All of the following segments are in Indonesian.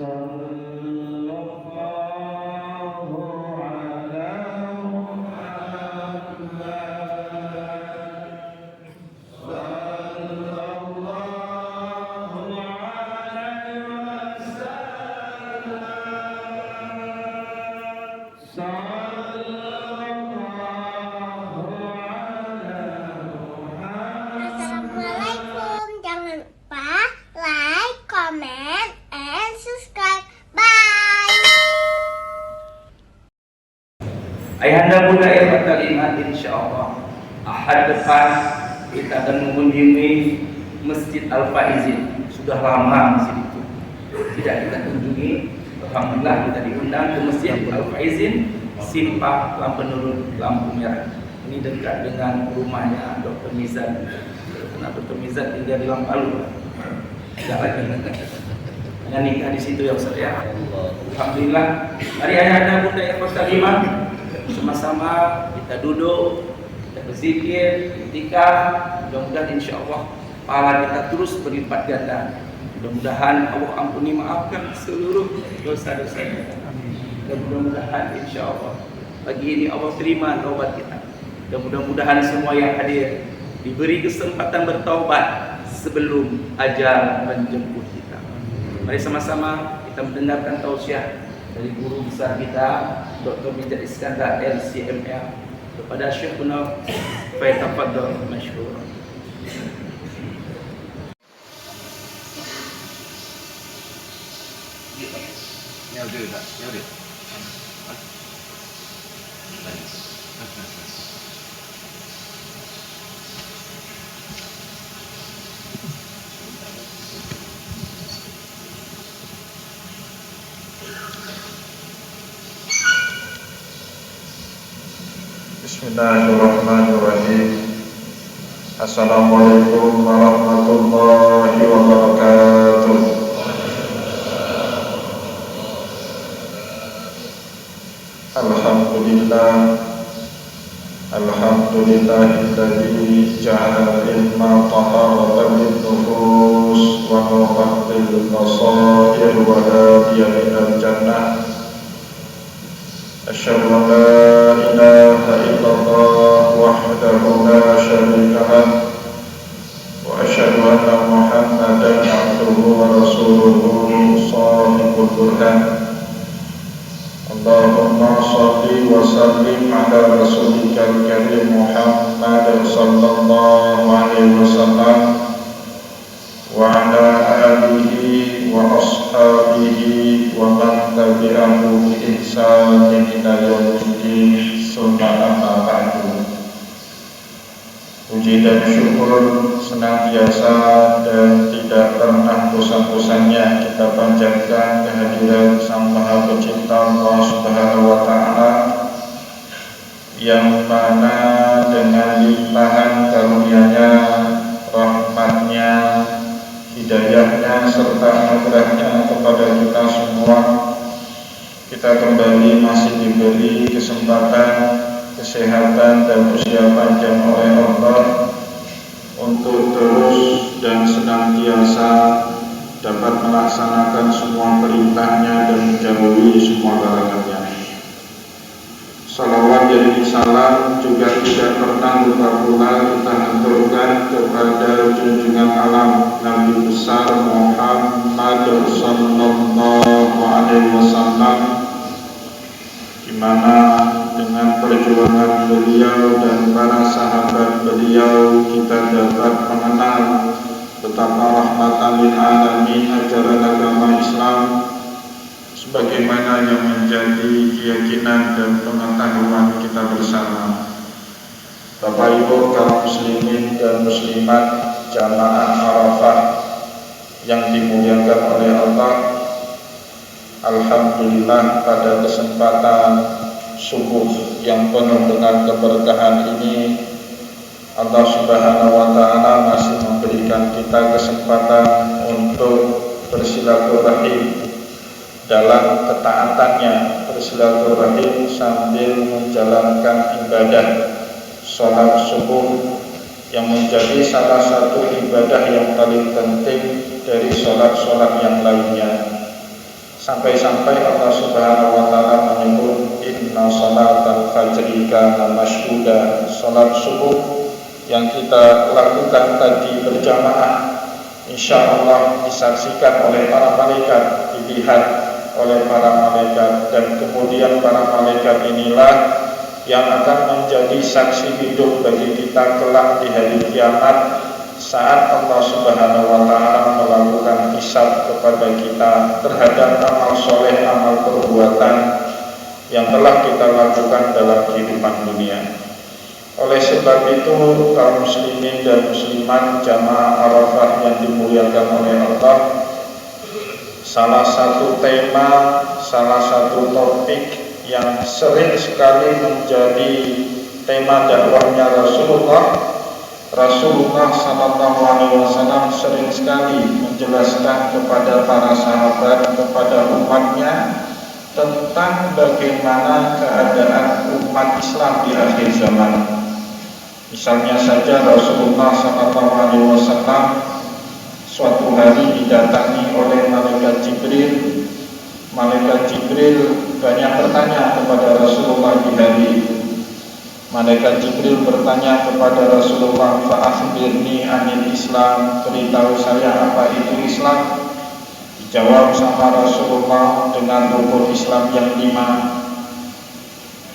Assalamualaikum. Jangan lupa like, comment, and subscribe. Bye. Ayahanda Bunda yang berkalimat, insyaallah Ahad depan kita akan mengunjungi Masjid Al-Faizin. Sudah lama masjid itu tidak kita kunjungi. Alhamdulillah kita diundang ke Masjid Al-Faizin, Simpang Lampu Nurul, Lampu Merah. Ini dekat dengan rumahnya Dr. Mizan. Karena Dr. Mizan tinggal di Lampalu. Tidak lagi hanya nikah di situ ya Ustaz ya. Alhamdulillah. Mari ayahanda Bunda yang berkalimat, sama-sama kita duduk, kita berzikir, iktikaf. Mudah-mudahan insyaallah pahala kita terus berlipat ganda. Mudah-mudahan Allah ampuni, maafkan seluruh dosa-dosa kita. Dan mudah-mudahan insyaallah pagi ini Allah terima taubat kita. Dan mudah-mudahan semua yang hadir diberi kesempatan bertaubat sebelum ajal menjemput kita. Mari sama-sama kita mendengarkan tausiah dari guru besar kita Dr. Mijat Iskandar LCMR kepada Syekhuna Faitafadhal masyhur. Ya udah. Bismillahirrahmanirrahim. Assalamualaikum warahmatullahi wabarakatuh. Alhamdulillahilladzi ja'ala ilma taharatan lin-nufus wa nuran lil-basair wa hadiyan ilal jannah. Asyhadu an la ilaha illallah wahdahu la syarika lah wa asyhadu anna Muhammadan abduhu wa rasuluhu shadiqul burhan. Allahumma shalli wa sallim ala rasulika al-karim Muhammad sallallahu alaihi wasallam wa ala alihi wa ashabihi wa man tabi'ahu bi ihsanin ila yaumiddin. Summa amma ba'du. Puji dan syukur senantiasa dan tidak pernah bosan-bosannya kita panjatkan kehadiran Sang Maha Pencipta Allah Subhanahu wa Ta'ala, yang mana dengan limpahan karunia-Nya, rahmat-Nya, hidayahnya serta anugerahnya kepada kita semua, kita kembali masih diberi kesempatan, kesehatan dan usia panjang oleh Allah untuk terus dan senantiasa dapat melaksanakan semua perintahnya dan menjauhi semua larangannya. Salawat dan salam juga tidak pernah lupa pula kita haturkan kepada junjungan alam Nabi besar Muhammad sallallahu alaihi wasallam, di mana dengan perjuangan beliau dan para sahabat beliau kita dapat mengenal betapa rahmatan lil alamin ajaran agama Islam sebagaimana yang menjadi keyakinan dan pengetahuan kita bersama. Bapak Ibu kaum muslimin dan muslimat jamaah Arafah yang dimuliakan oleh Allah, alhamdulillah pada kesempatan subuh yang penuh dengan keberkahan ini, Allah Subhanahu wa Ta'ala masih memberikan kita kesempatan untuk bersilaturahim dalam ketaatannya, bersilaturahim sambil menjalankan ibadah sholat subuh yang menjadi salah satu ibadah yang paling penting dari sholat-sholat yang lainnya. Sampai-sampai Allah Subhanahu wa taala menyebut inna salatal fajri kana masyhuda, salat subuh yang kita lakukan tadi berjamaah insyaallah disaksikan oleh para malaikat, dilihat oleh para malaikat, dan kemudian para malaikat inilah yang akan menjadi saksi hidup bagi kita kelak di hari kiamat saat Allah Subhanahu wa taala melakukan hisab kepada kita terhadap amal soleh, amal perbuatan yang telah kita lakukan dalam kehidupan dunia. Oleh sebab itu, kaum muslimin dan muslimat jamaah Arafah yang dimuliakan oleh Allah, salah satu tema, salah satu topik yang sering sekali menjadi tema dakwahnya Rasulullah Sallallahu Alaihi Wasallam sering sekali menjelaskan kepada para sahabat, kepada umatnya tentang bagaimana keadaan umat Islam di akhir zaman. Misalnya saja Rasulullah Sallallahu Alaihi Wasallam suatu hari didatangi oleh malaikat Jibril. Malaikat Jibril banyak bertanya kepada Rasulullah di hari itu. Malaikat Jibril bertanya kepada Rasulullah, "Fa'akhbirni anil Islam," beritahu saya apa itu Islam. Dijawab sama Rasulullah dengan rukun Islam yang 5.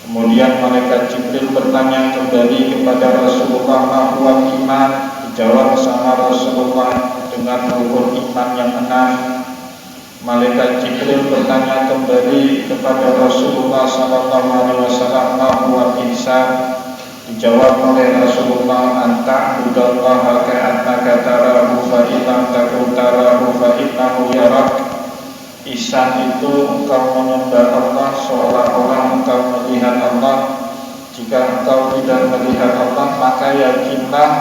Kemudian malaikat Jibril bertanya kembali kepada Rasulullah, "Ma huwal iman?" Dijawab sama Rasulullah dengan rukun iman yang 6. Malaikat Jibril bertanya kembali kepada Rasulullah Sallallahu Alaihi Wasallam, "Ma huwal ihsan?" Dijawab oleh Rasulullah, "Anta budallaha ka'annaka tarahu fa illam takun tarahu fa innahu yarak." Ihsan itu engkau menyembah Allah seolah-olah engkau melihat Allah. Jika engkau tidak melihat Allah, maka yakinlah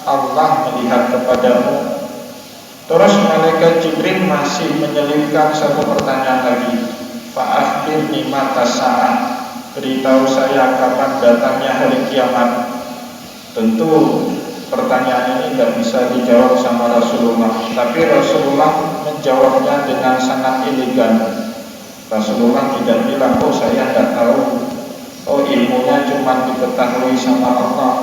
Allah melihat kepadamu. Terus malaikat Jibril masih menyelipkan satu pertanyaan lagi. "Fa'akhbirni mata sa'ah." Beritahu saya kapan datangnya hari kiamat. Tentu pertanyaan ini tidak bisa dijawab sama Rasulullah, tapi Rasulullah menjawabnya dengan sangat elegan. Rasulullah tidak bilang, "Oh saya tidak tahu, oh ilmunya cuma diketahui sama Allah."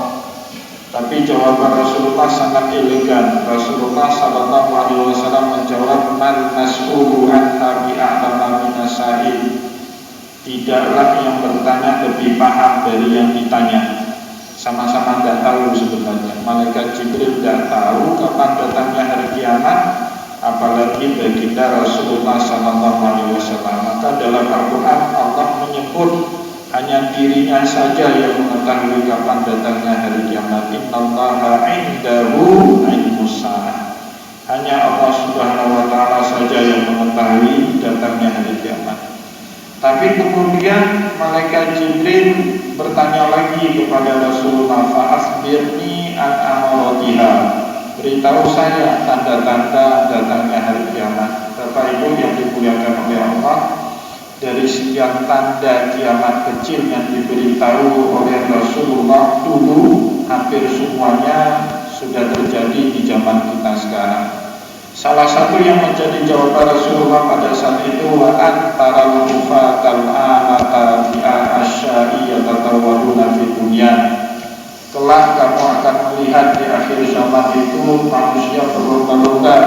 Tapi jawaban Rasulullah sangat elegan. Rasulullah Sallallahu Alaihi Wasallam menjawab, "Man mas'ulu anha bi'a'lama minas sa'il." Tidaklah yang bertanya lebih paham dari yang ditanya. Sama-sama tidak tahu sebenarnya. Malaikat Jibril tidak tahu kapan datangnya hari kiamat, apalagi baginda Rasulullah Sallallahu Alaihi Wasallam. Maka dalam Al-Quran Allah menyebut hanya dirinya saja yang mengetahui kapan datangnya hari kiamat. Innallaha 'indahu 'ilmus sa'ah. Hanya Allah Subhanahu wa taala saja yang mengetahui datangnya hari kiamat. Tapi kemudian malaikat Jibril bertanya lagi kepada Rasulullah, "Fa'akhbirni an amaratiha." Beritahu saya tanda-tanda datangnya hari kiamat. Bapak Ibu yang dimuliakan oleh Allah, dari sekian tanda kiamat kecil yang diberitahu oleh Rasulullah dulu, hampir semuanya sudah terjadi di zaman kita sekarang. Salah satu yang menjadi jawaban Rasulullah pada saat itu, "Wa antara al-kufatal anata bi'a asyai yatatawwaduna fi dunya." Kelak kamu akan melihat di akhir zaman itu manusia berlomba-lomba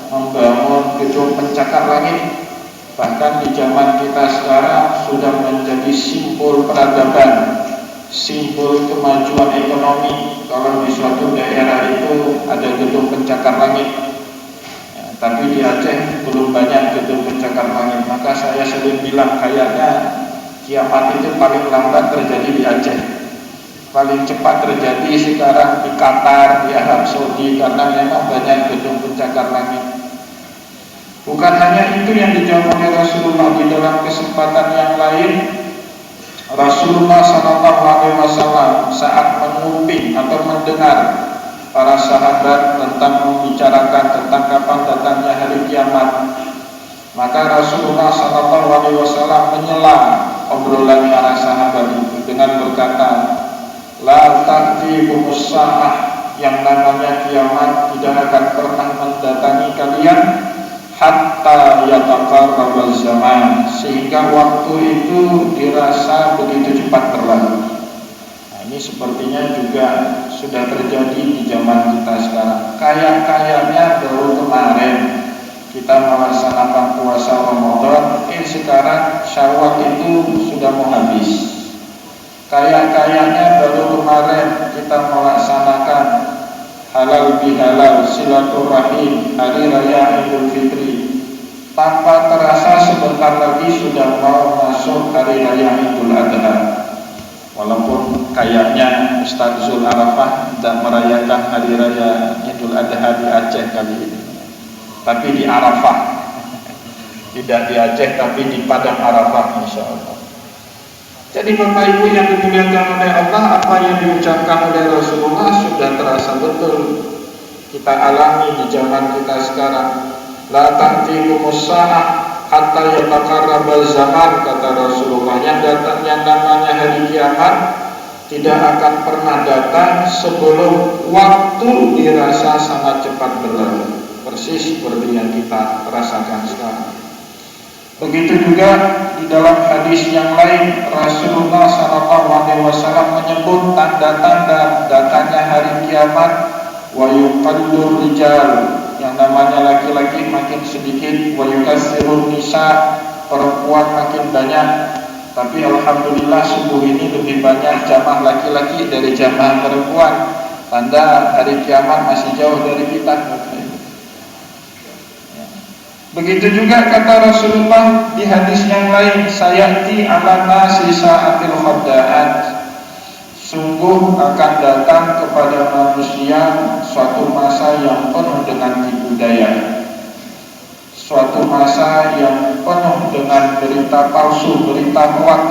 membangun gedung pencakar langit. Bahkan di zaman kita sekarang sudah menjadi simbol peradaban, simbol kemajuan ekonomi. Kalau di suatu daerah itu ada gedung pencakar langit, tapi di Aceh belum banyak gedung pencakar langit. Maka saya sering bilang kayaknya kiamat itu paling lambat terjadi di Aceh, paling cepat terjadi sekarang di Qatar, di Arab Saudi, karena memang banyak gedung pencakar langit. Bukan hanya itu yang dijawab oleh Rasulullah. Di dalam kesempatan yang lain, Rasulullah SAW saat menguping atau mendengar para sahabat tentang membicarakan tentang kapan datangnya hari kiamat, maka Rasulullah SAW menyela obrolan para sahabat itu dengan berkata, "La ta'tiikumus sa'ah," yang namanya kiamat tidak akan pernah mendatangi kalian hatta yataqarrabaz zaman sehingga waktu itu dirasa begitu cepat berlalu. Nah, ini sepertinya juga sudah terjadi di zaman kita sekarang. Kayaknya baru kemarin kita melaksanakan puasa Ramadan, sekarang Syawal itu sudah mau habis. Kayaknya baru kemarin kita melaksanakan halal bihalal, silaturahim, hari raya Idul Fitri. Tanpa terasa sebentar lagi sudah mau masuk hari raya Idul Adha. Walaupun kayaknya Ustaz Zul Arafah tidak merayakan hari raya Idul Adha di Aceh kali ini, tapi di Arafah. Tidak di Aceh tapi di Padang Arafah, insya Allah. Jadi Bapak Ibu yang dimuliakan oleh Allah, apa yang diucapkan oleh Rasulullah sudah terasa betul kita alami di zaman kita sekarang. La ta'tiqumus sa'ah hatta yataqarrabal zaman, kata Rasulullah. Yang namanya hari kiamat tidak akan pernah datang sebelum waktu dirasa sangat cepat berlalu, persis seperti yang kita rasakan sekarang. Begitu juga di dalam hadis yang lain, Rasulullah SAW menyebut tanda-tanda datangnya hari kiamat. Wa yuqallu rijal, yang namanya laki-laki makin sedikit. Wa yukassirun nisa, perempuan makin banyak. Tapi alhamdulillah subuh ini lebih banyak jamaah laki-laki dari jamaah perempuan. Tanda hari kiamat masih jauh dari kita. Begitu juga kata Rasulullah di hadis yang lain, sayati ala nasi sa'atil khadda'at, sungguh akan datang kepada manusia suatu masa yang penuh dengan tipu daya, suatu masa yang penuh dengan berita palsu, berita hoax,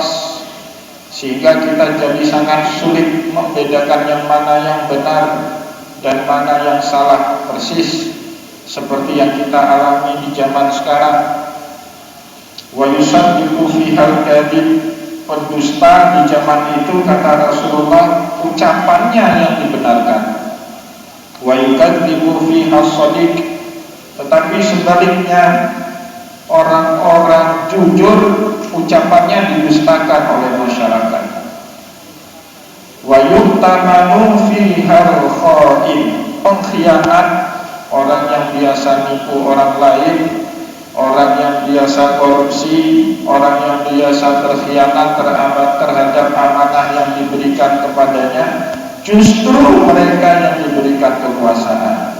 sehingga kita jadi sangat sulit membedakan yang mana yang benar dan mana yang salah, persis seperti yang kita alami di zaman sekarang. Wa yusaddiqu fihal kadhib, pendusta di zaman itu kata Rasulullah ucapannya yang dibenarkan. Wa yukadzibu fihal shadiq, tetapi sebaliknya orang-orang jujur ucapannya didustakan oleh masyarakat. Wa yu'tamanu fihal kha'in, pengkhianat, orang yang biasa nipu orang lain, orang yang biasa korupsi, orang yang biasa terkhianat terhadap amanah yang diberikan kepadanya, justru mereka yang diberikan kekuasaan.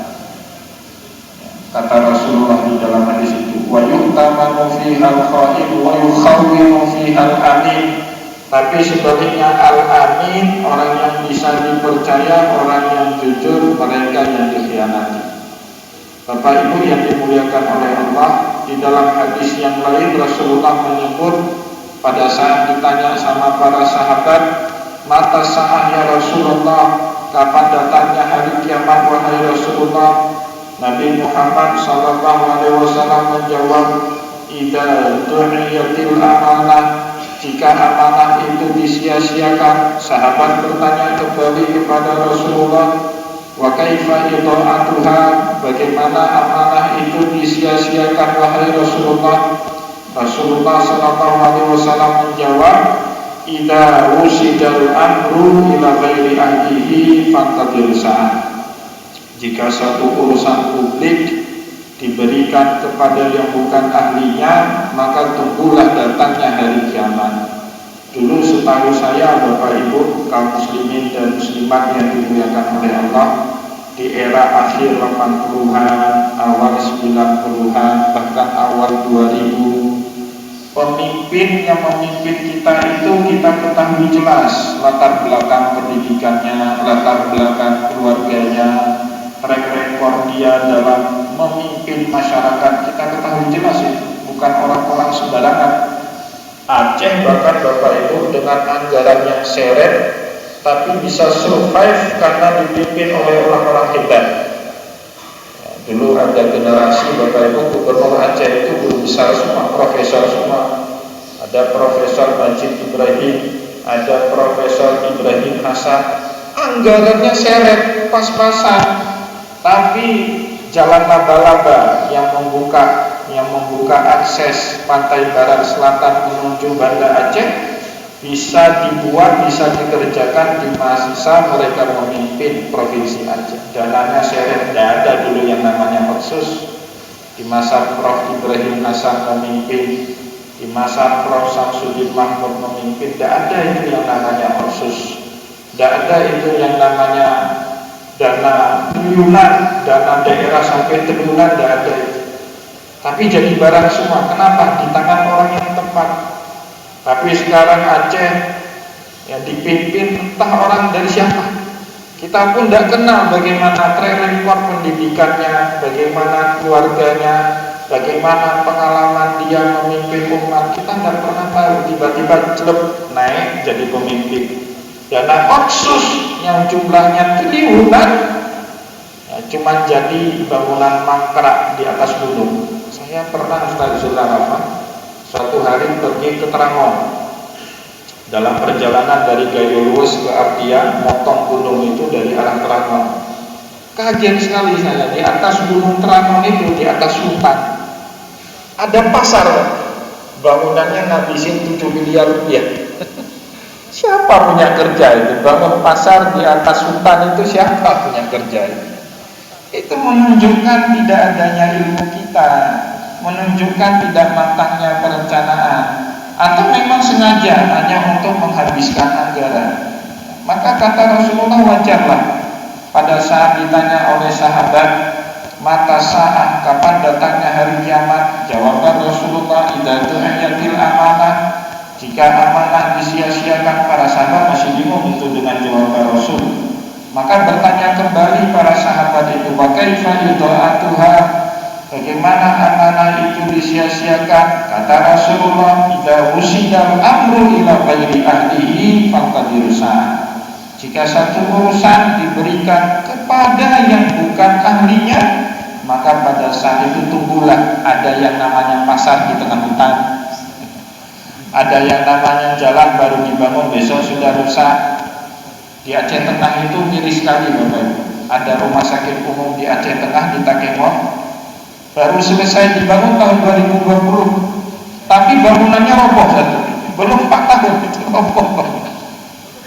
Kata Rasulullah di dalam hadis itu, wa yu'tamanu fihal kha'in wa yukhawwinu fihal amin. Tapi sebaliknya al-amin, orang yang bisa dipercaya, orang yang jujur, mereka yang dikhianati. Bapak Ibu yang dimuliakan oleh Allah, di dalam hadis yang lain Rasulullah menyebut pada saat ditanya sama para sahabat, mata sa'ah ya Rasulullah, kapan datangnya hari kiamat wahai Rasulullah? Nabi Muhammad SAW menjawab, idza du'iyatil amanah, jika amanah itu disia-siakan. Sahabat bertanya kembali kepada Rasulullah, wa kaifa idha'atuha, bagaimana amanah itu disia-siakan wahai Rasulullah? Rasulullah SAW menjawab, idza wusidal amru ila ghairi ahlihi fantadhir sa'ah. Jika satu urusan publik diberikan kepada yang bukan ahlinya, maka tunggulah datangnya hari kiamat. Dulu setahu saya Bapak Ibu kaum muslimin dan muslimat yang dimuliakan oleh Allah, di era akhir 80-an, awal 90-an, bahkan awal 2000, pemimpin yang memimpin kita itu kita ketahui jelas latar belakang pendidikannya, latar belakang keluarganya, track record dia dalam memimpin masyarakat, kita ketahui jelas itu, bukan orang-orang sembarangan. Aceh bahkan Bapak Ibu dengan anggaran yang seret, tapi bisa survive karena dipimpin oleh orang-orang hebat. Dulu ada generasi Bapak Ibu gubernur Aceh itu guru besar semua, profesor semua. Ada Profesor Majid Ibrahim, ada Profesor Ibrahim Hasan. Anggarannya seret, pas-pasan, tapi jalan laba-laba yang membuka yang membuka akses pantai barat selatan menuju Banda Aceh bisa dibuat, bisa dikerjakan di masa mereka memimpin Provinsi Aceh. Dananya seret, tidak ada dulu yang namanya Otsus. Di masa Prof. Ibrahim Hasan memimpin, di masa Prof. Samsudin Mahmud memimpin, tidak ada itu yang namanya Otsus. Tidak ada itu yang namanya dana triliunan, dana daerah sampai triliunan, tidak ada itu. Tapi jadi barang semua. Kenapa? Di tangan orang yang tepat. Tapi sekarang Aceh yang dipimpin entah orang dari siapa. Kita pun tidak kenal bagaimana track record pendidikannya, bagaimana keluarganya, bagaimana pengalaman dia memimpin umat. Kita tidak pernah tahu. Tiba-tiba celep naik jadi pemimpin. Dana Otsus yang jumlahnya triliunan ya, cuma jadi bangunan mangkrak di atas gunung. Saya pernah Ustaz Zularafa suatu hari pergi ke Terangon. Dalam perjalanan dari Gayo Luwes ke Abdian, motong gunung itu dari arah Terangon. Kaget sekali saya, di atas gunung Terangon itu, di atas hutan, ada pasar. Bangunannya ngabisin 7 miliar rupiah. Siapa punya kerja itu? Bangun pasar di atas hutan itu siapa punya kerja itu? Itu menunjukkan tidak adanya ilmu kita, menunjukkan tidak matangnya perencanaan, atau memang sengaja hanya untuk menghabiskan anggaran. Maka kata Rasulullah, wajarlah pada saat ditanya oleh sahabat, mata sa'ah, kapan datangnya hari kiamat? Jawaban Rasulullah, idza du'iyatil amanah, jika amanah disia-siakan. Para sahabat masih bingung itu dengan jawaban Rasul. Maka bertanya kembali para sahabat itu, wa kaifa idha'atuha, bagaimana amanah itu disia-siakan? Kata Rasulullah, idza wusidal amru ila ghairi ahlihi faqad rusak. Jika satu urusan diberikan kepada yang bukan ahlinya, maka pada saat itu tunggulah ada yang namanya pasar di tengah hutan. Ada yang namanya jalan baru dibangun besok sudah rusak. Di Aceh Tengah itu miris sekali Bapak Ibu. Ada rumah sakit umum di Aceh Tengah di Takemon, baru selesai dibangun tahun 2020, tapi bangunannya roboh satu. Belum 4 tahun itu roboh.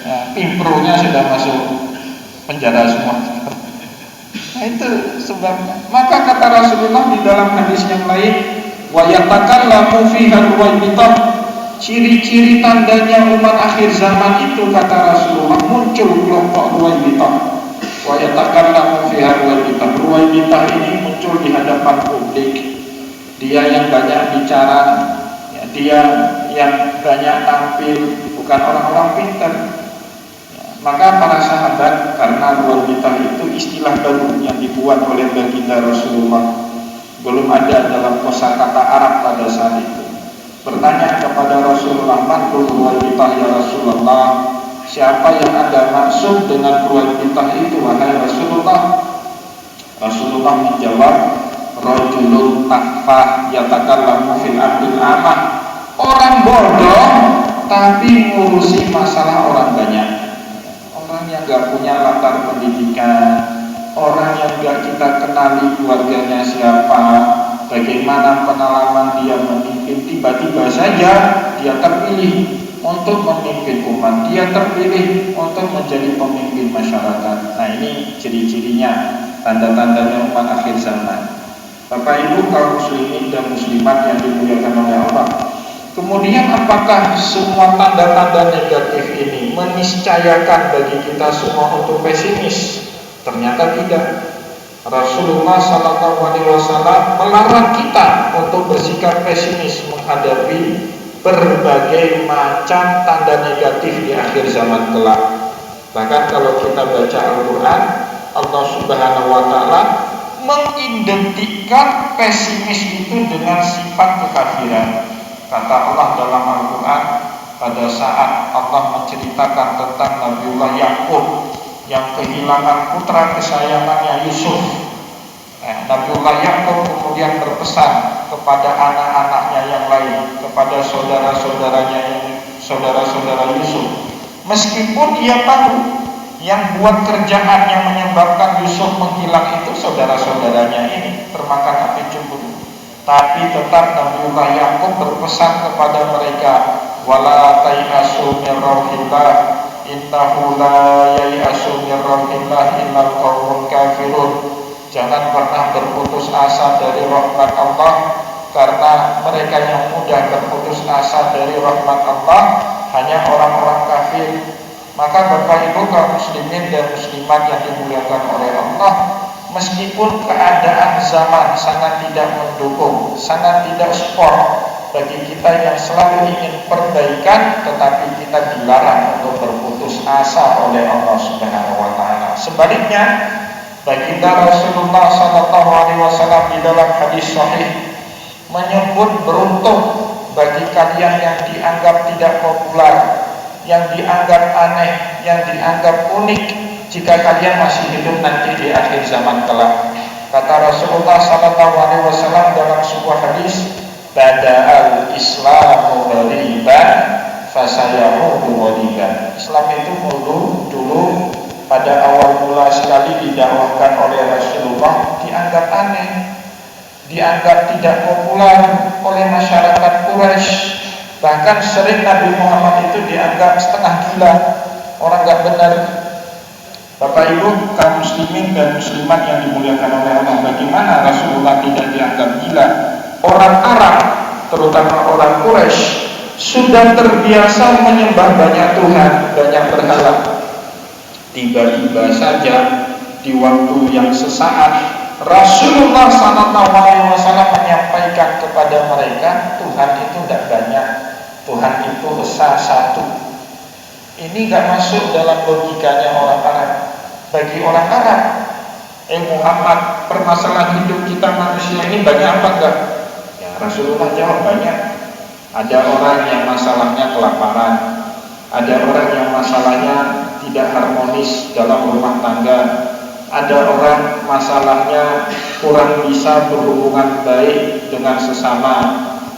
Nah, Pimpronya sudah masuk penjara semua. Nah, itu sebabnya. Maka kata Rasulullah di dalam hadis yang lain, wa yatakallamu fiha ruwaybitah, ciri-ciri tandanya umat akhir zaman itu kata Rasulullah muncul kelompok ruwaybitah. Wa yatakallamu fiha ruwaybitah. Ruwaybitah ini muncul di hadapan publik. Dia yang banyak bicara, ya, dia yang banyak tampil, bukan orang-orang pintar. Maka para sahabat, karena ruwaybitah itu istilah baru yang dibuat oleh baginda Rasulullah, belum ada dalam kosakata Arab pada saat itu, bertanya kepada Rasulullah, "Man ruwaybitah ya Rasulullah?" Siapa yang Anda maksud dengan ruwaybitah itu wahai Rasulullah? Rasulullah menjawab, "Rajulun takfah yatakallamu fil amril amah." Orang bodoh tapi ngurusi masalah orang banyak. Orang yang gak punya latar pendidikan, orang yang gak kita kenali keluarganya siapa, bagaimana pengalaman dia memimpin, tiba-tiba saja dia terpilih untuk memimpin umat, dia terpilih untuk menjadi pemimpin masyarakat. Nah, ini ciri-cirinya, tanda-tandanya umat akhir zaman. Bapak Ibu kaum muslimin dan muslimat yang dimuliakan oleh Allah. Kemudian apakah semua tanda-tanda negatif ini meniscayakan bagi kita semua untuk pesimis? Ternyata tidak. Rasulullah SAW melarang kita untuk bersikap pesimis menghadapi berbagai macam tanda negatif di akhir zaman kelak. Bahkan kalau kita baca Al-Quran, Allah Subhanahu wa Ta'ala mengidentikan pesimis itu dengan sifat kekafiran. Kata Allah dalam Al-Quran, pada saat Allah menceritakan tentang Nabiullah Yakub yang kehilangan putra kesayangannya Yusuf, Nabiullah Yakub kemudian berpesan kepada anak-anaknya yang lain, kepada saudara-saudaranya, saudara-saudara Yusuf, meskipun dia tahu yang buat kerjaan yang menyebabkan Yusuf menghilang itu saudara-saudaranya ini termakan api cemburu. Tapi tetap Nabiullah Yakub berpesan kepada mereka, wala tai'asu min rauhillah innahu la yai'asu min rauhillah illal qaumul kafirun. Jangan pernah berputus asa dari rahmat Allah, karena mereka yang mudah berputus asa dari rahmat Allah hanya orang-orang kafir. Maka Bapak Ibu kaum muslimin dan muslimat yang dimuliakan oleh Allah, meskipun keadaan zaman sangat tidak mendukung, sangat tidak support bagi kita yang selalu ingin perbaikan, tetapi kita dilarang untuk berputus asa oleh Allah Subhanahu wa taala. Sebaliknya, baginda Rasulullah SAW di dalam hadis sahih menyebut beruntung bagi kalian yang dianggap tidak populer, yang dianggap aneh, yang dianggap unik, jika kalian masih hidup nanti di akhir zaman kelak. Kata Rasulullah SAW dalam sebuah hadis, bada'al islamu ghariban fasayaudu ghariban. Islam itu dulu pada awal mula sekali didakwahkan oleh Rasulullah dianggap aneh, dianggap tidak populer oleh masyarakat Quraisy. Bahkan sering Nabi Muhammad itu dianggap setengah gila, orang gak benar. Bapak Ibu kaum muslimin dan muslimat yang dimuliakan oleh Allah, bagaimana Rasulullah tidak dianggap gila? Orang Arab, terutama orang Quraisy, sudah terbiasa menyembah banyak Tuhan, banyak berhala. Tiba-tiba saja di waktu yang sesaat Rasulullah SAW menyampaikan kepada mereka, Tuhan itu tidak banyak, Tuhan itu esa satu. Ini gak masuk dalam logikanya orang Arab. Bagi orang Arab, Muhammad, permasalahan hidup kita manusia ini banyak apa enggak? Ya, Rasulullah jawab banyak. Ada orang yang masalahnya kelaparan, ada orang yang masalahnya tidak harmonis dalam rumah tangga, ada orang masalahnya kurang bisa berhubungan baik dengan sesama,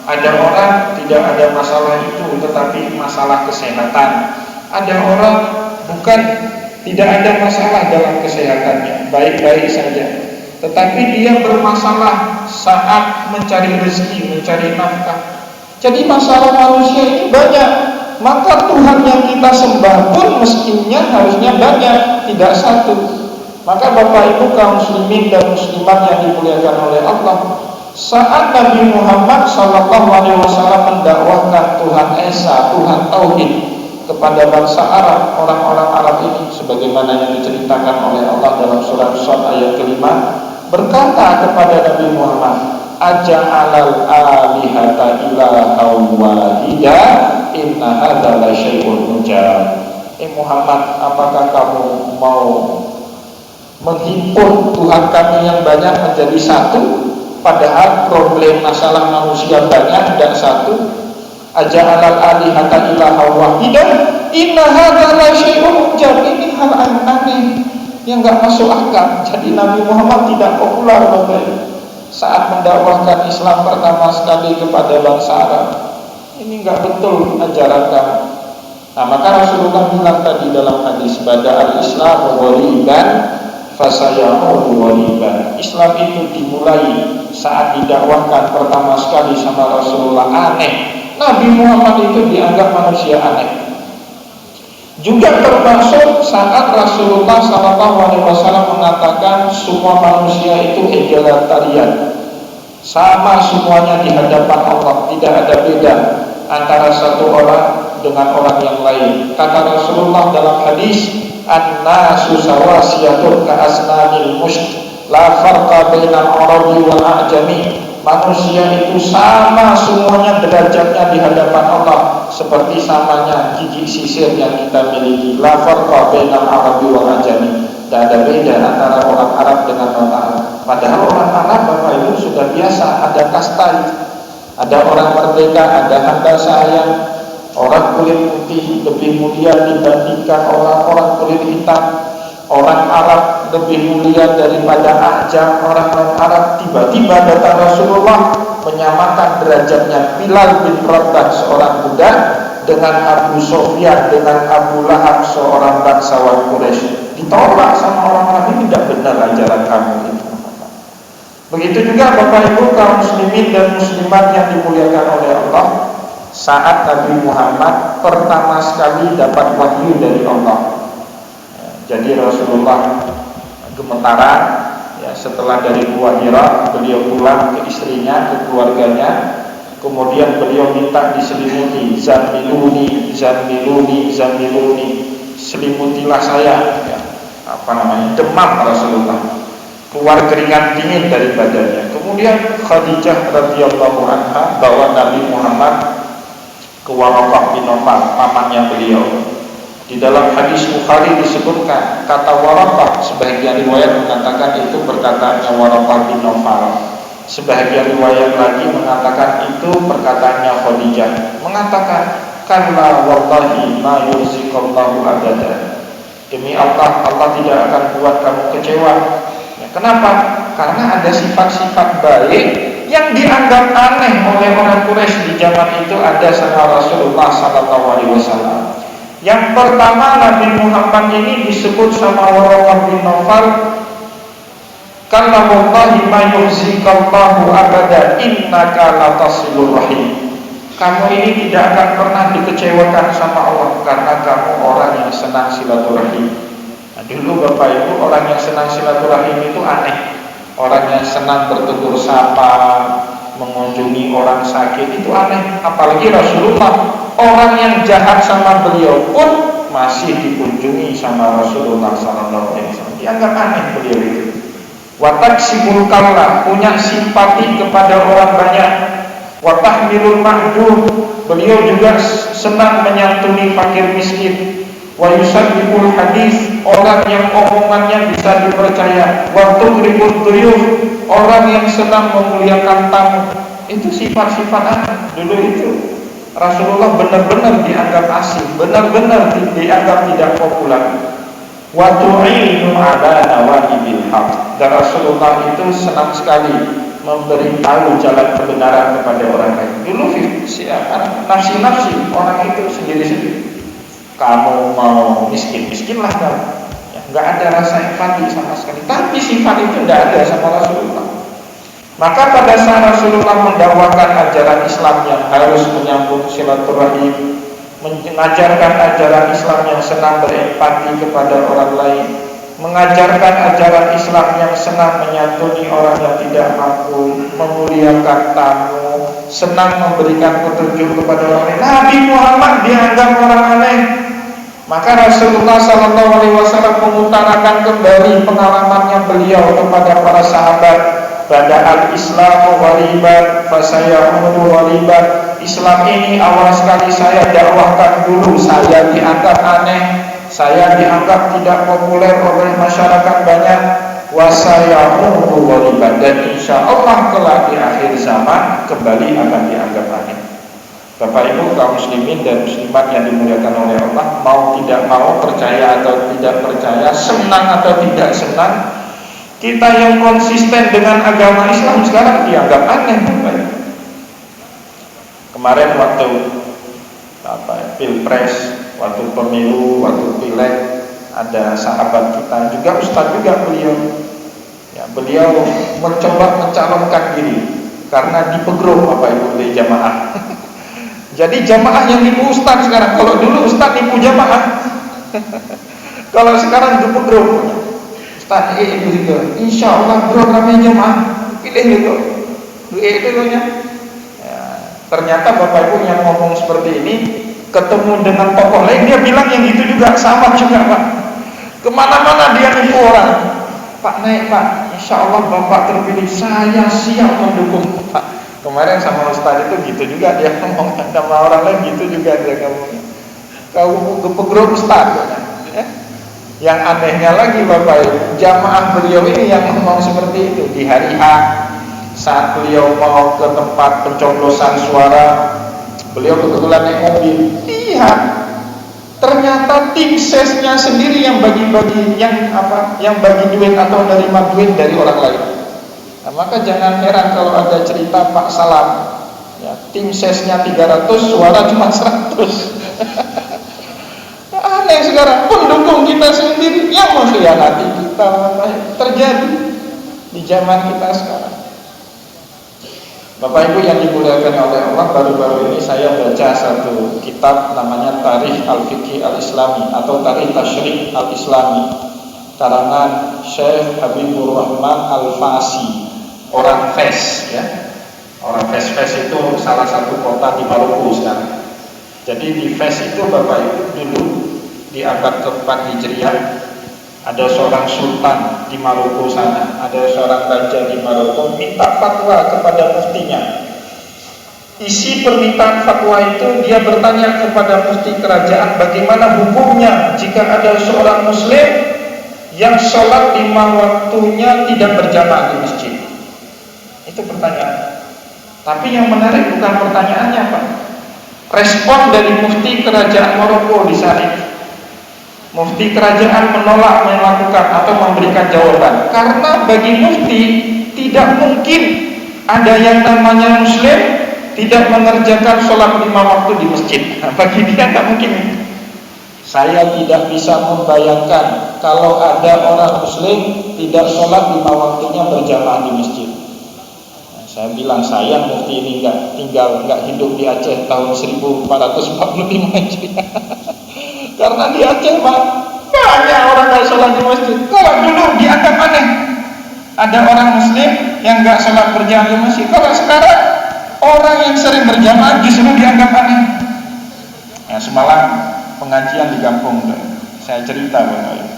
ada orang tidak ada masalah itu tetapi masalah kesehatan, ada orang bukan tidak ada masalah dalam kesehatannya, baik-baik saja, tetapi dia bermasalah saat mencari rezeki, mencari nafkah. Jadi masalah manusia ini banyak. Maka Tuhan yang kita sembah pun mestinya harusnya banyak, tidak satu. Maka Bapak Ibu kaum muslimin dan muslimat yang dimuliakan oleh Allah, saat Nabi Muhammad SAW mendakwahkan Tuhan Esa, Tuhan Tauhid kepada bangsa Arab, orang-orang Arab ini, sebagaimana yang diceritakan oleh Allah dalam surat Shad ayat kelima, berkata kepada Nabi Muhammad, aja'alal alihata ilaha wahida inna hadza la syai'un ujab. Muhammad, apakah kamu mau menghimpun Tuhan kami yang banyak menjadi satu, padahal problem masalah manusia banyak dan satu? Aja'alal alihata ilaha wahida inna hadza la syai'un ujab. Ini hal aneh yang enggak masuk akal. Jadi Nabi Muhammad tidak populer saat mendakwahkan Islam pertama sekali kepada bangsa Arab. Ini enggak betul ajaran kamu. Nah, maka Rasulullah bilang tadi dalam hadis, bada'al islamu ghariban fasayaudu ghariban. Islam itu dimulai saat didakwahkan pertama sekali sama Rasulullah aneh. Nabi Muhammad itu dianggap manusia aneh. Juga termasuk saat Rasulullah SAW mengatakan semua manusia itu egalitarian, sama semuanya di hadapan Allah, tidak ada beda antara satu orang dengan orang yang lain. Kata Rasulullah dalam hadis, an-nasu sawasiyatun ka'asnanil musht la farqa bainal arabi wal a'jami. Manusia itu sama semuanya derajatnya di hadapan Allah, seperti samanya gigi sisir yang kita miliki. La farqa bainal arabi wal a'jami. Tidak ada beda antara orang Arab dengan orang Arab. Padahal orang Arab Bapak Ibu sudah biasa ada kasta, ada orang merdeka, ada hamba sayang. Orang kulit putih lebih mulia dibandingkan orang kulit hitam. Orang Arab lebih mulia daripada Ajam, orang non-Arab. Tiba-tiba datang Rasulullah menyamakan derajatnya Bilal bin Rabah, seorang budak, dengan Abu Sufyan, dengan Abu Lahab, seorang bangsawan Quraisy. Ditolak sama orang-orang ini, tidak benar ajaran kamu itu. Begitu juga Bapak Ibu kaum muslimin dan muslimat yang dimuliakan oleh Allah, saat Nabi Muhammad pertama sekali dapat wahyu dari Allah. Jadi Rasulullah gemetaran ya, setelah dari Gua Hira beliau pulang ke istrinya, ke keluarganya. Kemudian beliau minta diselimuti, zamiluni, zamiluni, zamiluni, selimutilah saya. Ya, demam Rasulullah, keluar keringat dingin dari badannya. Kemudian Khadijah radhiyallahu anha bawa Nabi Muhammad ke Waraqah bin Nawfal, pamannya beliau. Di dalam hadis Bukhari disebutkan kata Waraqah, sebagian riwayat mengatakan itu perkataannya Waraqah bin Nawfal. Sebagian riwayat lagi mengatakan itu perkataannya Khadijah, mengatakan kalla wallahi ma yuziqallahu abada. Demi Allah, Allah tidak akan buat kamu kecewa. Ya, kenapa? Karena ada sifat-sifat baik yang dianggap aneh oleh orang Quraisy di zaman itu ada sama Rasulullah SAW. Yang pertama, Nabi Muhammad ini disebut sama Waraqah bin Nawfal, karena wallahi ma yuziqallahu abada innaka latasilur rahim. Kamu ini tidak akan pernah dikecewakan sama Allah karena kamu orang yang senang silaturahim. Nah, dulu Bapak Ibu orang yang senang silaturahim itu aneh. Orang yang senang bertegur sapa, mengunjungi orang sakit itu aneh. Apalagi Rasulullah, orang yang jahat sama beliau pun masih dikunjungi sama Rasulullah SAW. Dianggap aneh beliau itu. Wataksibul kalla, punya simpati kepada orang banyak. Watahmilul ma'dud, beliau juga senang menyantuni fakir miskin. Wa yusaddiqul hadis, orang yang omongannya bisa dipercaya. Wa tukribud duyuf, orang yang senang memuliakan tamu. Itu sifat-sifat aneh. Dulu itu Rasulullah benar-benar dianggap asing, benar-benar dianggap tidak populer. Wa tu'inu ala nawahibil haq, dan Rasulullah itu senang sekali memberitahu jalan kebenaran kepada orang lain. Dulu nafsi-nafsi orang itu sendiri-sendiri. Kamu mau miskin-miskinlah kamu. Ya, nggak ada rasa empati sama sekali. Tapi sifat itu tidak ada sama Rasulullah. Maka pada saat Rasulullah mendakwakan ajaran Islam yang harus menyambung silaturahim, mengajarkan ajaran Islam yang senang berempati kepada orang lain, mengajarkan ajaran Islam yang senang menyantuni orang yang tidak mampu, memuliakan tamu, senang memberikan petunjuk kepada orang lain. Nabi Muhammad dianggap orang aneh. Maka Rasulullah SAW mengutarakan kembali pengalamannya beliau kepada para sahabat. Bada'al Islamu ghariban fasayaudu ghariban. Islam ini awal sekali saya dakwahkan dulu, saya dianggap aneh, saya dianggap tidak populer oleh masyarakat banyak. Wasayaudu ghariban, dan insya Allah kelak di akhir zaman kembali akan dianggap aneh. Bapak Ibu kaum muslimin dan muslimat yang dimuliakan oleh Allah, mau tidak mau, percaya atau tidak percaya, senang atau tidak senang, kita yang konsisten dengan agama Islam sekarang dianggap aneh. Kemarin waktu pilpres, waktu pemilu, waktu pileg, ada sahabat kita juga, ustadz juga beliau. Ya, beliau mencoba mencalonkan diri karena dipegrok Bapak Ibu di jamaah. Jadi jamaah yang nipu ustadz sekarang. Kalau dulu ustadz nipu jamaah, kalau sekarang dipegrok. Ustadz itu juga, insya Allah programnya jamaah pilih gitu, dulunya. Ya, ternyata Bapak Ibu yang ngomong seperti ini ketemu dengan tokoh lain, dia bilang yang gitu juga, sama juga Pak. Kemana-mana dia nipu orang. Pak naik Pak, insya Allah Bapak terpilih, saya siap mendukung Pak. Kemarin sama Ustadz itu gitu juga dia ngomong, sama orang lain gitu juga dia ngomong. Kau kepegrok Ustadz ya? Yang anehnya lagi Bapak Ibu, jamaah beliau ini yang ngomong seperti itu di hari H, saat beliau mau ke tempat pencoblosan suara, beliau kebetulan naik mobil. Lihat, ternyata tim sesnya sendiri yang bagi-bagi, yang bagi duit atau nerima duit dari orang lain. Nah, maka jangan heran kalau ada cerita Pak Salam, ya, tim sesnya 300, suara cuma 100. Aneh sekarang, pendukung kita sendiri yang mengkhianati kita, terjadi di zaman kita sekarang. Bapak Ibu yang dimuliakan oleh Allah, baru-baru ini saya baca satu kitab namanya Tarikh Al-Fiqh Al-Islami atau Tarikh Tasyrik Al-Islami karangan Syekh Habibur Rahman Al-Fasi, orang Fes ya. Orang Fes itu salah satu kota di Maroko sekarang. Jadi di Fes itu Bapak Ibu dulu di abad ke-4 Hijriah ada seorang sultan di Maroko sana, ada seorang raja di Maroko minta fatwa kepada muftinya. Isi permintaan fatwa itu dia bertanya kepada mufti kerajaan bagaimana hukumnya jika ada seorang muslim yang sholat 5 waktunya tidak berjamaah di masjid. Itu pertanyaan. Tapi yang menarik bukan pertanyaannya Pak, respon dari mufti kerajaan Maroko di saat itu. Mufti kerajaan menolak melakukan atau memberikan jawaban karena bagi mufti tidak mungkin ada yang namanya muslim tidak mengerjakan sholat 5 waktu di masjid. Bagi dia tidak mungkin. Saya tidak bisa membayangkan kalau ada orang muslim tidak sholat 5 waktunya berjamaah di masjid. Saya bilang sayang mufti ini nggak hidup di Aceh tahun 1445 Hijriah. Karena di Aceh banyak orang nggak sholat di masjid. Kalau dulu dianggap aneh, ada orang muslim yang nggak sholat berjamaah di masjid. Kalau sekarang orang yang sering berjamaah justru dianggap aneh. Ya, semalam pengajian di kampung, saya cerita Bapak Ibu.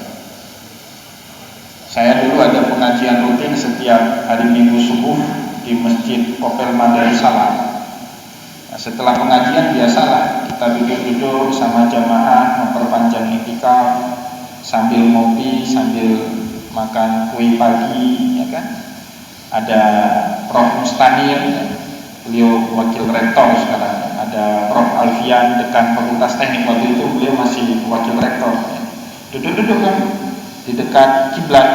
Saya dulu ada pengajian rutin setiap hari Minggu subuh di Masjid Kopel Darussalam. Nah, setelah pengajian biasalah kita duduk-duduk sama jamaah memperpanjang i'tikaf sambil ngopi, sambil makan kue pagi, ya kan? Ada Prof Mustanir, beliau wakil rektor sekarang. Ada Prof Alfian, dekan Fakultas Teknik waktu itu, beliau masih wakil rektor. Duduk-duduk kan di dekat kiblat,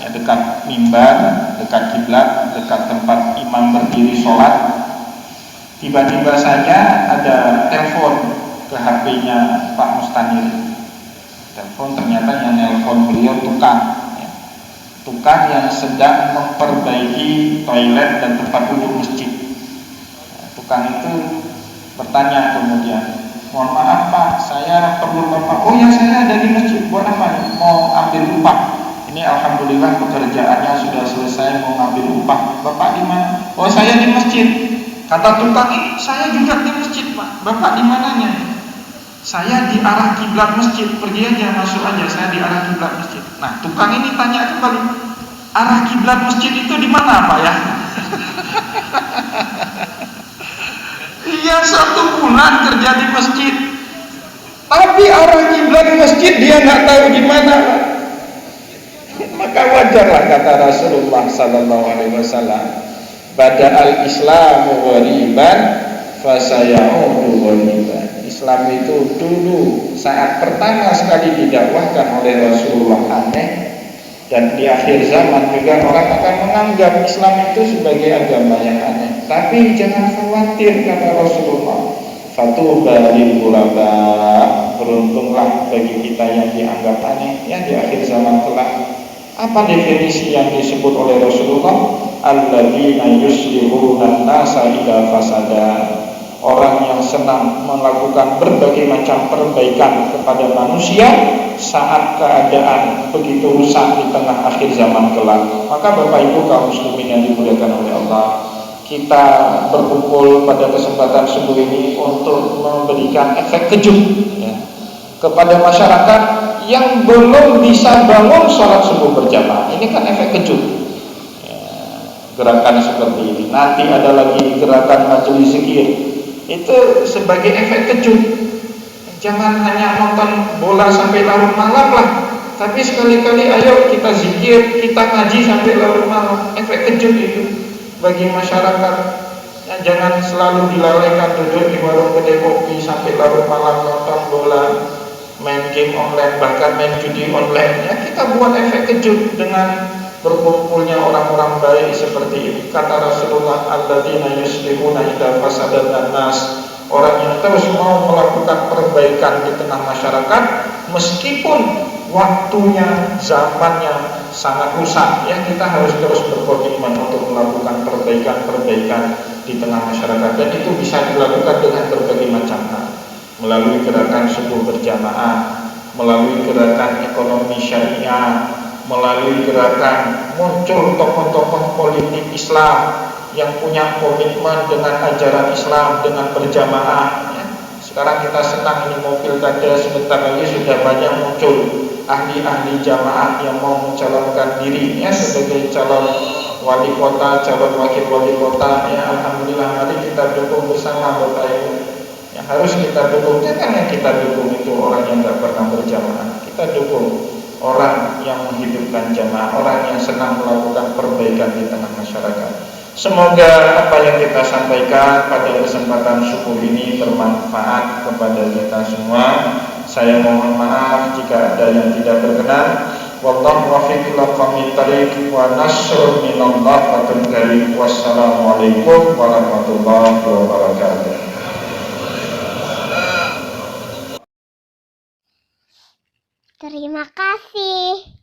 ya dekat mimbar, dekat kiblat, dekat tempat imam berdiri sholat. Tiba-tiba saja ada telepon ke HP-nya Pak Mustanir. Telepon, ternyata yang nelpon beliau tukang, ya. Tukang yang sedang memperbaiki toilet dan tempat duduk masjid. Tukang itu bertanya kemudian, mohon maaf Pak, saya perlu Bapak. Oh ya, saya ada di masjid. Buat apa? Mau ambil upah. Ini alhamdulillah pekerjaannya sudah selesai, mau ambil upah. Bapak di mana? Oh, saya di masjid. Kata tukang ini, saya juga di masjid Pak. Bapak di mananya? Saya di arah kiblat masjid. Pergi aja, masuk aja. Saya di arah kiblat masjid. Nah, tukang ini tanya kembali, arah kiblat masjid itu di mana Pak ya? Iya, 1 bulan kerja di masjid, tapi arah kiblat masjid dia nggak tahu di mana. Maka wajarlah kata Rasulullah Sallallahu Alaihi Wasallam, bada'al Islamu ghariban fasayaudu ghariban. Islam itu dulu saat pertama sekali didakwahkan oleh Rasulullah aneh, dan di akhir zaman juga orang akan menganggap Islam itu sebagai agama yang aneh. Tapi jangan khawatir kata Rasulullah, fatuba lil ghuraba, beruntunglah bagi kita yang dianggap aneh ya di akhir zaman kelak. Apa definisi yang disebut oleh Rasulullah? Alladzina yuslihuna an-nasa idza fasada. Orang yang senang melakukan berbagai macam perbaikan kepada manusia saat keadaan begitu rusak di tengah akhir zaman kelak. Maka Bapak Ibu kaum muslimin yang dimuliakan oleh Allah, kita berkumpul pada kesempatan subuh ini untuk memberikan efek kejut ya, kepada masyarakat yang belum bisa bangun sholat subuh berjamaah. Ini kan efek kejut ya, gerakan seperti ini. Nanti ada lagi gerakan majelis zikir, itu sebagai efek kejut. Jangan hanya nonton bola sampai larut malam lah, tapi sekali-kali ayo kita zikir, kita ngaji sampai larut malam. Efek kejut itu bagi masyarakat ya, jangan selalu dilalaikan duduk di warung kedai kopi sampai larut malam nonton bola, main game online, bahkan main judi online ya. Kita buat efek kejut dengan berkumpulnya orang-orang baik seperti ini. Kata Rasulullah, alladzina yuslihuna idza fasadan nas, orang yang terus mau melakukan perbaikan di tengah masyarakat meskipun waktunya, zamannya sangat rusak. Ya, kita harus terus berkomitmen untuk melakukan perbaikan-perbaikan di tengah masyarakat, dan itu bisa dilakukan dengan berbagai macam hal, melalui gerakan subuh berjamaah, melalui gerakan ekonomi syariah, melalui gerakan muncul tokoh-tokoh politik Islam yang punya komitmen dengan ajaran Islam, dengan berjamaah. Ya. Sekarang kita senang ini mau pilkada, sebentar lagi sudah banyak muncul ahli-ahli jamaah yang mau mencalonkan diri sebagai calon wali kota, calon wakil wali kota. Ya, alhamdulillah, mari kita dukung bersama Bapak Ibu. Yang harus kita dukung, jangan yang kita dukung itu orang yang tidak pernah berjamaah. Kita dukung orang yang menghidupkan jamaah, orang yang senang melakukan perbaikan di tengah masyarakat. Semoga apa yang kita sampaikan pada kesempatan subuh ini bermanfaat kepada kita semua. Saya mohon maaf jika ada yang tidak berkenan. Wallahu muwaffiq ila aqwamit thariq wa nasrun minallah wa karim. Wassalamualaikum warahmatullahi wabarakatuh. Terima kasih.